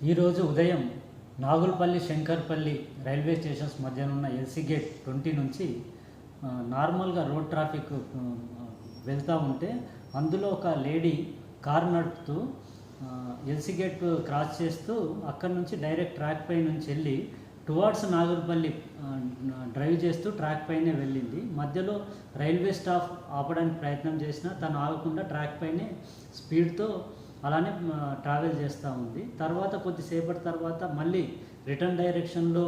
ఈరోజు ఉదయం Nagulapalli Shankarpally railway stations మధ్యన ఉన్న ఎల్సీ గేట్ 20 నుంచి నార్మల్గా రోడ్ ట్రాఫిక్ వెళ్తూ ఉంటే అందులో ఒక లేడీ కార్ నడుపుతూ ఎల్సీ గేట్ క్రాస్ చేస్తూ అక్కడ నుంచి డైరెక్ట్ ట్రాక్ పై నుంచి వెళ్ళి టువార్డ్స్ నాగులపల్లి డ్రైవ్ చేస్తూ ట్రాక్ పైనే వెళ్ళింది. మధ్యలో రైల్వే స్టాఫ్ ఆపడానికి ప్రయత్నం చేసినా తను ఆగకుండా ట్రాక్ పైనే స్పీడ్తో అలానే ట్రావెల్ చేస్తూ ఉంది. తర్వాత కొద్దిసేపటి తర్వాత మళ్ళీ రిటర్న్ డైరెక్షన్లో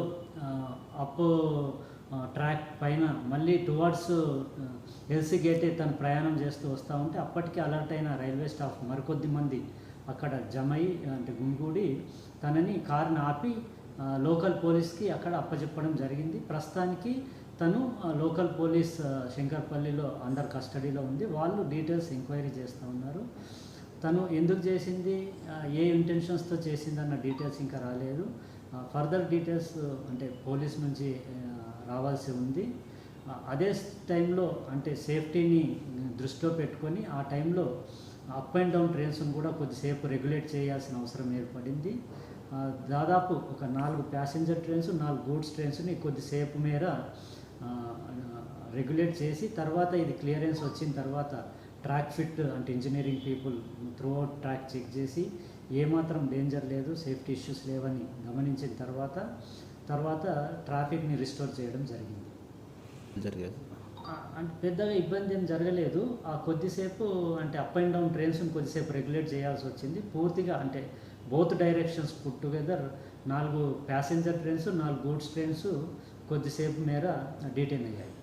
అప్ ట్రాక్ పైన మళ్ళీ టువార్డ్స్ ఎల్సీ గేటే తను ప్రయాణం చేస్తూ వస్తూ ఉంటే అప్పటికి అలర్ట్ అయిన రైల్వే స్టాఫ్ మరికొద్ది మంది అక్కడ జమై అంటే గుమిగూడి తనని కార్ని ఆపి లోకల్ పోలీస్కి అక్కడ అప్పచెప్పడం జరిగింది. ప్రస్తుతానికి తను లోకల్ పోలీస్ శంకర్పల్లిలో అండర్ కస్టడీలో ఉంది. వాళ్ళు డీటెయిల్స్ ఎంక్వైరీ చేస్తూ ఉన్నారు. తను ఎందుకు చేసింది, ఏ ఇంటెన్షన్స్తో చేసిందన్న డీటెయిల్స్ ఇంకా రాలేదు. ఫర్దర్ డీటెయిల్స్ అంటే పోలీస్ నుంచి రావాల్సి ఉంది. అదే టైంలో అంటే సేఫ్టీని దృష్టిలో పెట్టుకొని ఆ టైంలో అప్ అండ్ డౌన్ ట్రైన్స్ను కూడా కొద్దిసేపు రెగ్యులేట్ చేయాల్సిన అవసరం ఏర్పడింది. దాదాపు ఒక 4 ప్యాసింజర్ ట్రైన్స్ 4 గూడ్స్ ట్రైన్స్ని కొద్దిసేపు మేర రెగ్యులేట్ చేసి తర్వాత ఇది క్లియరెన్స్ వచ్చిన తర్వాత ట్రాక్ ఫిట్ అంటే engineering people throughout track check చేసి ఏమాత్రం డేంజర్ లేదు, సేఫ్టీ ఇష్యూస్ లేవని గమనించిన తర్వాత ట్రాఫిక్ని రిస్టోర్ చేయడం జరిగింది. అంటే పెద్దగా ఇబ్బంది ఏం జరగలేదు. ఆ కొద్దిసేపు అంటే అప్ అండ్ డౌన్ ట్రైన్స్ని కొద్దిసేపు రెగ్యులేట్ చేయాల్సి వచ్చింది. పూర్తిగా అంటే both directions put together 4 passenger trains 4 goods trains కొద్దిసేపు మేర డీటెయిన్ అయ్యాయి.